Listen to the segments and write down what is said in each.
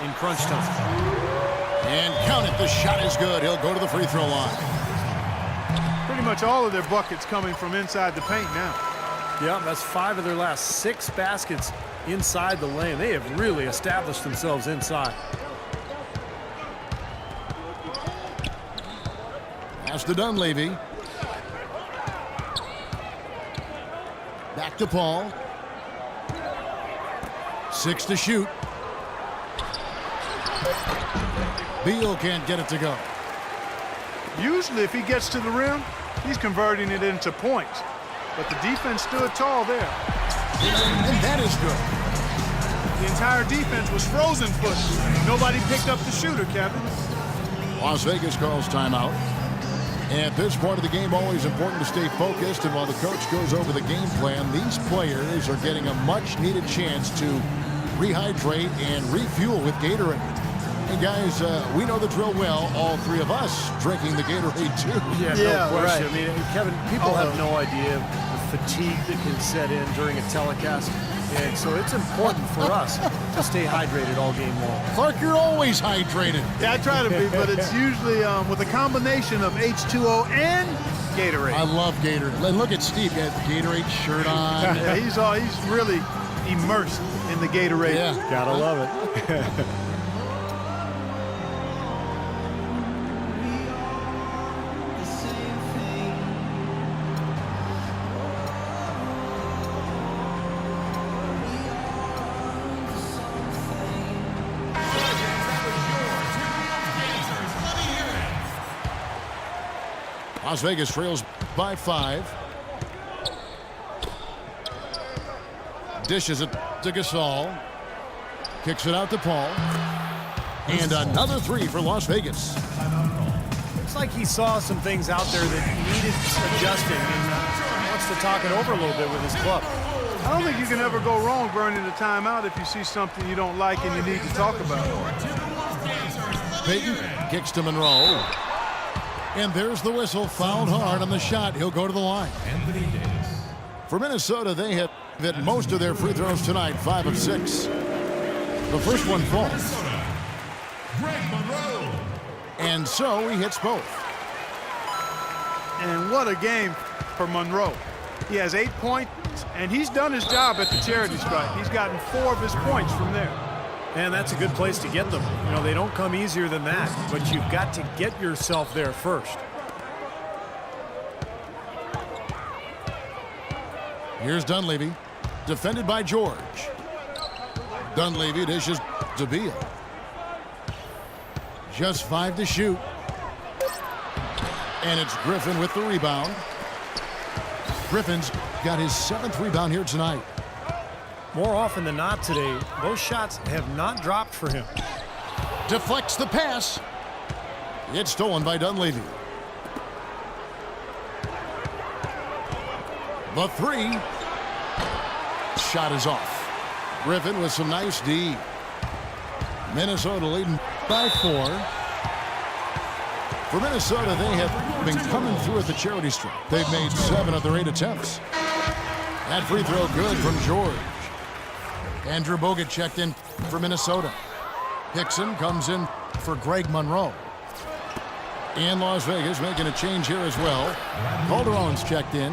in crunch time. And count it, the shot is good. He'll go to the free throw line. Pretty much all of their buckets coming from inside the paint now. Yeah, that's 5 of their last 6 baskets inside the lane. They have really established themselves inside. Pass to Dunleavy. Back to Paul. 6 to shoot. Beal can't get it to go. Usually if he gets to the rim, he's converting it into points. But the defense stood tall there. And that is good. The entire defense was frozen foot. Nobody picked up the shooter, Kevin. Las Vegas calls timeout. At this point of the game, always important to stay focused. And while the coach goes over the game plan, these players are getting a much-needed chance to rehydrate and refuel with Gatorade. And guys, we know the drill well. All 3 of us drinking the Gatorade too. Yeah, no question. Right. I mean, Kevin, people have no idea the fatigue that can set in during a telecast. And so it's important for us to stay hydrated all game long. Clark, you're always hydrated. Yeah, I try to be, but it's usually with a combination of H2O and Gatorade. I love Gatorade. And look at Steve, got Gatorade shirt on. Yeah, he's really immersed in the Gatorade. Yeah. Gotta love it. Las Vegas trails by 5. Dishes it to Gasol. Kicks it out to Paul. And another 3 for Las Vegas. Looks like he saw some things out there that needed adjusting and wants to talk it over a little bit with his club. I don't think you can ever go wrong burning a timeout if you see something you don't like and you need to talk about. Payton kicks to Monroe. And there's the whistle. Fouled hard on the shot. He'll go to the line. For Minnesota, they have hit most of their free throws tonight, 5 of 6. The first one falls. And so he hits both. And what a game for Monroe. He has 8 points, and he's done his job at the charity stripe. He's gotten 4 of his points from there. And that's a good place to get them. You know, they don't come easier than that, but you've got to get yourself there first. Here's Dunleavy, defended by George. Dunleavy dishes to Beal. Just 5 to shoot. And it's Griffin with the rebound. Griffin's got his 7th rebound here tonight. More often than not today, those shots have not dropped for him. Deflects the pass. It's stolen by Dunleavy. The 3. Shot is off. Griffin with some nice D. Minnesota leading by 4. For Minnesota, they have been coming through at the charity stripe. They've made 7 of their 8 attempts. That free throw good from George. Andrew Bogut checked in for Minnesota. Hickson comes in for Greg Monroe. And Las Vegas making a change here as well. Calderon's checked in.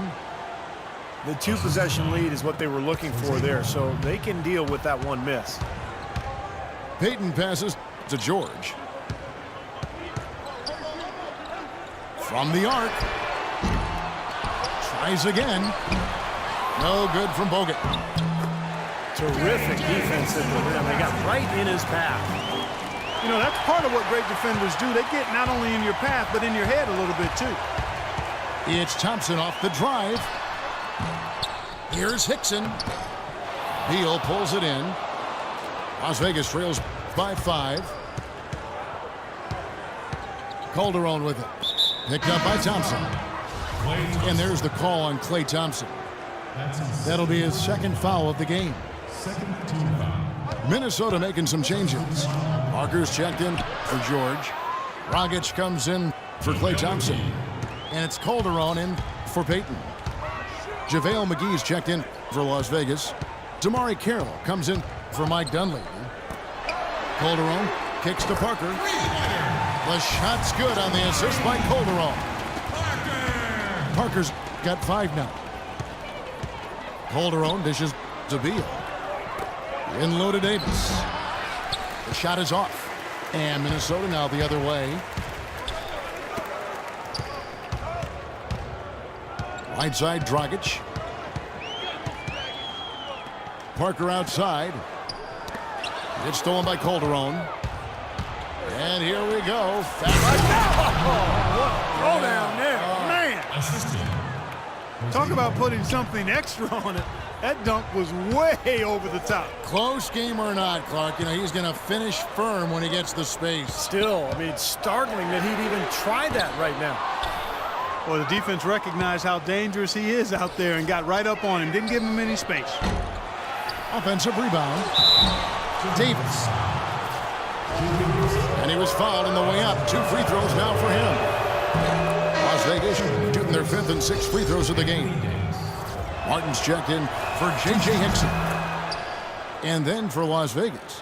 The 2-possession lead is what they were looking for there, so they can deal with that one miss. Payton passes to George. From the arc. Tries again. No good from Bogut. Terrific defense at the rim. They got right in his path. You know, that's part of what great defenders do. They get not only in your path, but in your head a little bit, too. It's Thompson off the drive. Here's Hickson. Beal pulls it in. Las Vegas trails by 5. Calderon with it. Picked up by Thompson. And there's the call on Klay Thompson. That'll be his 2nd foul of the game. Minnesota making some changes. Markers checked in for George. Rogic comes in for Klay Thompson. And it's Calderon in for Payton. JaVale McGee's checked in for Las Vegas. Damari Carroll comes in for Mike Dunleavy. Calderon kicks to Parker. The shot's good on the assist by Calderon. Parker's got 5 now. Calderon dishes to Beal. In low to Davis. The shot is off. And Minnesota now the other way. Right side, Dragic. Parker outside. It's stolen by Calderon. And here we go. Throw down there, man. Talk about putting something extra on it. That dunk was way over the top. Close game or not, Clark, you know, he's going to finish firm when he gets the space. Still, I mean, startling that he'd even try that right now. Well, the defense recognized how dangerous he is out there and got right up on him. Didn't give him any space. Offensive rebound. Davis. And he was fouled on the way up. 2 free throws now for him. Las Vegas shooting their 5th and 6th free throws of the game. Martin's checked in for J.J. Hickson. And then for Las Vegas,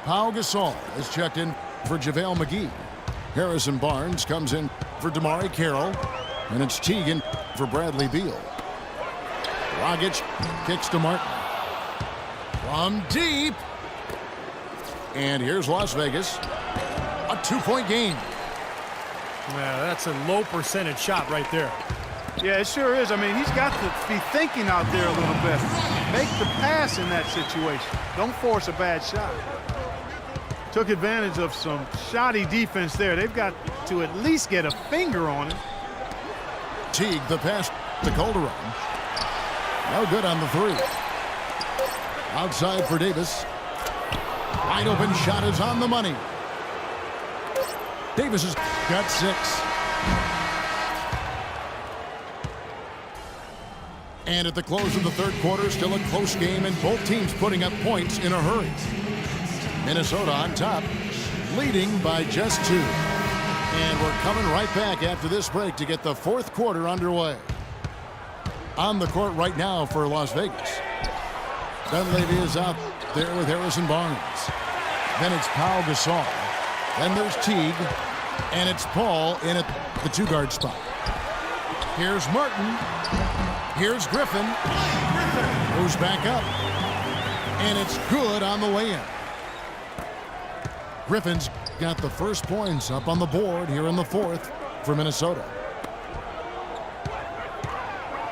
Pau Gasol is checked in for JaVale McGee. Harrison Barnes comes in for Damari Carroll. And it's Teagan for Bradley Beal. Dragic kicks to Martin. From deep. And here's Las Vegas. A 2-point game. Yeah, that's a low percentage shot right there. Yeah, it sure is. I mean, he's got to be thinking out there a little bit. Make the pass in that situation. Don't force a bad shot. Took advantage of some shoddy defense there. They've got to at least get a finger on it. Teague, the pass to Calderon. No good on the 3. Outside for Davis. Wide open shot is on the money. Davis has got 6. And at the close of the 3rd quarter, still a close game and both teams putting up points in a hurry. Minnesota on top, leading by just 2. And we're coming right back after this break to get the 4th quarter underway. On the court right now for Las Vegas. Dunleavy is out there with Harrison Barnes. Then it's Pau Gasol. Then there's Teague. And it's Paul in at the 2-guard spot. Here's Martin. Here's Griffin. Moves back up. And it's good on the way in. Griffin's got the first points up on the board here in the 4th for Minnesota.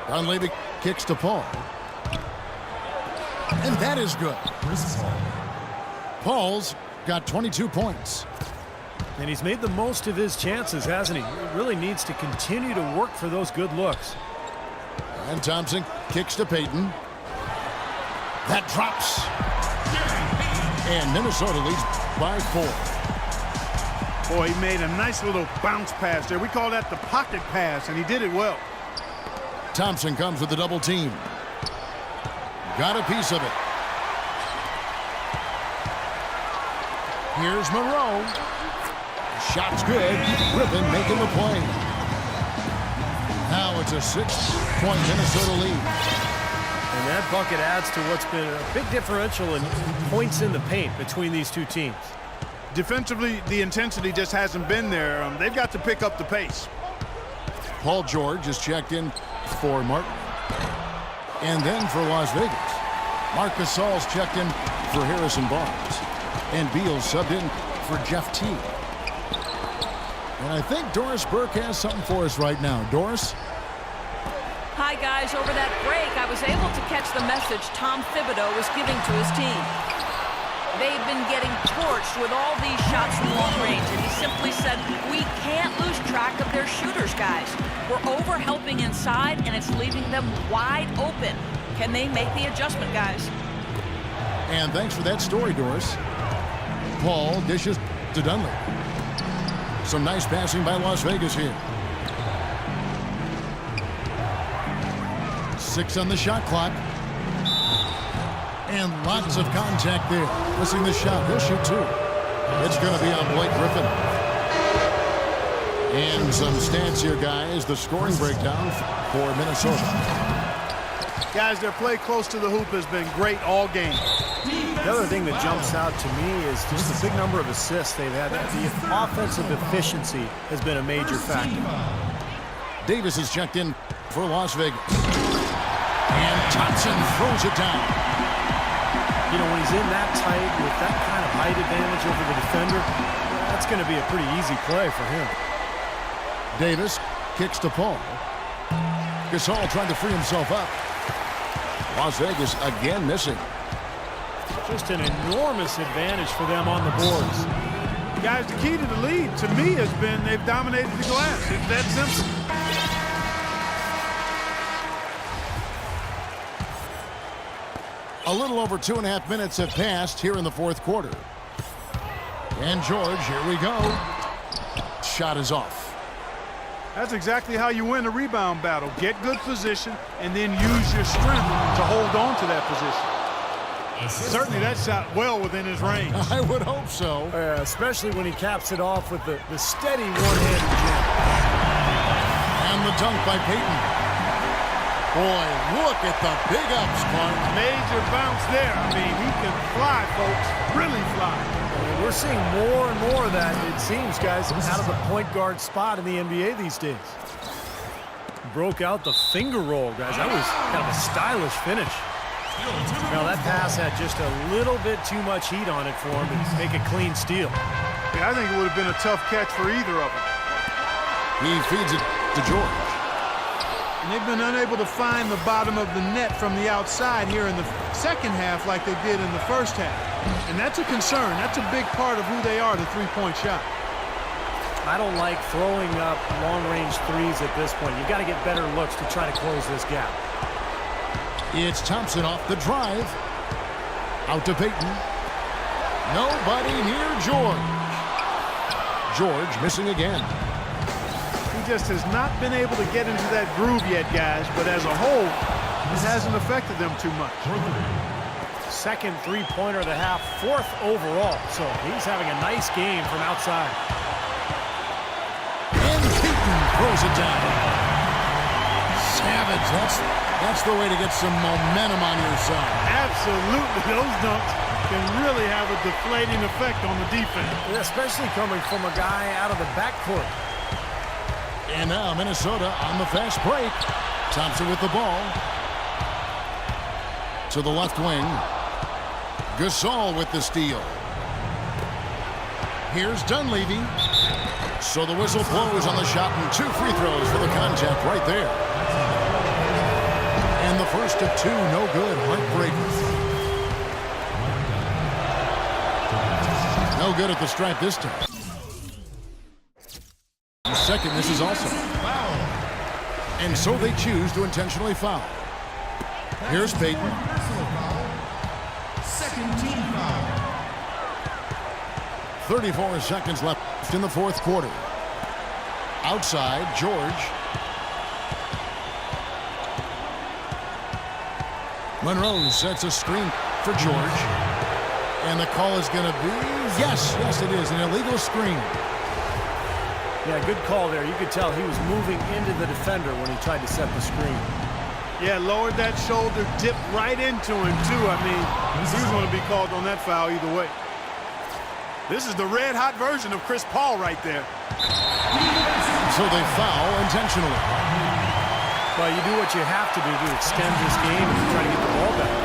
Dunleavy kicks to Paul. And that is good. Paul's got 22 points. And he's made the most of his chances, hasn't he? He really needs to continue to work for those good looks. And Thompson kicks to Payton. That drops. And Minnesota leads by 4. Boy, he made a nice little bounce pass there. We call that the pocket pass, and he did it well. Thompson comes with the double team. Got a piece of it. Here's Monroe. Shot's good. Griffin making the play. Now it's a 6-point Minnesota lead. And that bucket adds to what's been a big differential in points in the paint between these two teams. Defensively, the intensity just hasn't been there. They've got to pick up the pace. Paul George is checked in for Martin. And then for Las Vegas, Marc Gasol's checked in for Harrison Barnes. And Beal subbed in for Jeff Teague. And I think Doris Burke has something for us right now. Doris? Hi, guys. Over that break, I was able to catch the message Tom Thibodeau was giving to his team. They've been getting torched with all these shots from long range, and he simply said, we can't lose track of their shooters, guys. We're over-helping inside, and it's leaving them wide open. Can they make the adjustment, guys? And thanks for that story, Doris. Paul dishes to Dunlap. Some nice passing by Las Vegas here. 6 on the shot clock. And lots of contact there. Missing the shot. He'll shoot 2. It's going to be on Blake Griffin. And some stats here, guys. The scoring breakdown for Minnesota. Guys, their play close to the hoop has been great all game. The other thing that jumps out to me is just the big number of assists they've had. The offensive efficiency has been a major factor. Davis is checked in for Las Vegas. And Thompson throws it down. You know, when he's in that tight with that kind of height advantage over the defender, that's going to be a pretty easy play for him. Davis kicks to Paul. Gasol trying to free himself up. Las Vegas again missing. Just an enormous advantage for them on the boards. Guys, the key to the lead, to me, has been they've dominated the glass. It's that simple. A little over 2.5 minutes have passed here in the fourth quarter. And George, here we go. Shot is off. That's exactly how you win a rebound battle. Get good position and then use your strength to hold on to that position. Certainly that shot well within his range. I would hope so. Especially when he caps it off with the steady one-handed jam. And the dunk by Payton. Boy, look at the big ups, Clark. Major bounce there. I mean, he can fly, folks. Really fly. We're seeing more and more of that, it seems, guys, out of the point guard spot in the NBA these days. Broke out the finger roll, guys. That was kind of a stylish finish. Now, that pass had just a little bit too much heat on it for him to make a clean steal. Yeah, I think it would have been a tough catch for either of them. He feeds it to George. And they've been unable to find the bottom of the net from the outside here in the second half like they did in the first half. And that's a concern. That's a big part of who they are, the three-point shot. I don't like throwing up long-range threes at this point. You've got to get better looks to try to close this gap. It's Thompson off the drive. Out to Payton. Nobody near George. George missing again. He just has not been able to get into that groove yet, guys. But as a whole, this hasn't affected them too much. Second three-pointer of the half, fourth overall. So he's having a nice game from outside. And Payton throws it down. Savage, that's the way to get some momentum on your side. Absolutely. Those dunks can really have a deflating effect on the defense. Especially coming from a guy out of the backcourt. And now Minnesota on the fast break. Thompson with the ball. To the left wing. Gasol with the steal. Here's Dunleavy. So the whistle blows on the shot and 2 free throws for the contact right there. And the first of 2, no good. Heartbreaker. No good at the stripe this time. Second, this is also. And so they choose to intentionally foul. Here's Payton. Second team foul. 34 seconds left in the fourth quarter. Outside, George. Monroe sets a screen for George. And the call is going to be, yes, it is, an illegal screen. Yeah, good call there. You could tell he was moving into the defender when he tried to set the screen. Yeah, lowered that shoulder, dipped right into him, too. I mean, he was going to be called on that foul either way. This is the red-hot version of Chris Paul right there. So they foul intentionally. Well, you do what you have to do to extend this game and try to get the ball back.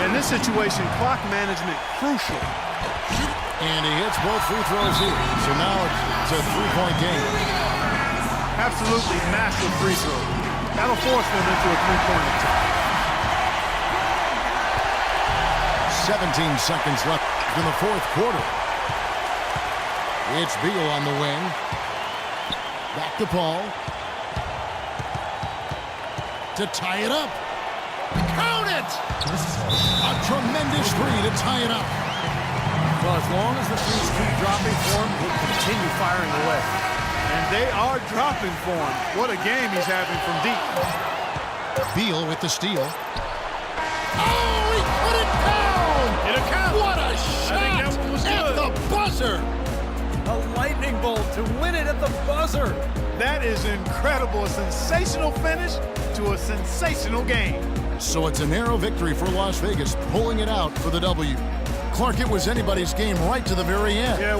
In this situation, clock management crucial. And he hits both free throws here. So now it's a 3-point game. Absolutely massive free throw. That'll force them into a 3-point attack. 17 seconds left in the fourth quarter. It's Beal on the wing. Back to Paul. To tie it up. Count it! A tremendous three to tie it up. Well, as long as the threes keep dropping for him, he'll continue firing away. And they are dropping for him. What a game he's having from deep. Beal with the steal. Oh, he put it down! It'll count. What a shot! I think that one was at good. the buzzer! A lightning bolt to win it at the buzzer. That is incredible. A sensational finish to a sensational game. So it's a narrow victory for Las Vegas, pulling it out for the W. Clark, it was anybody's game right to the very end. Yeah,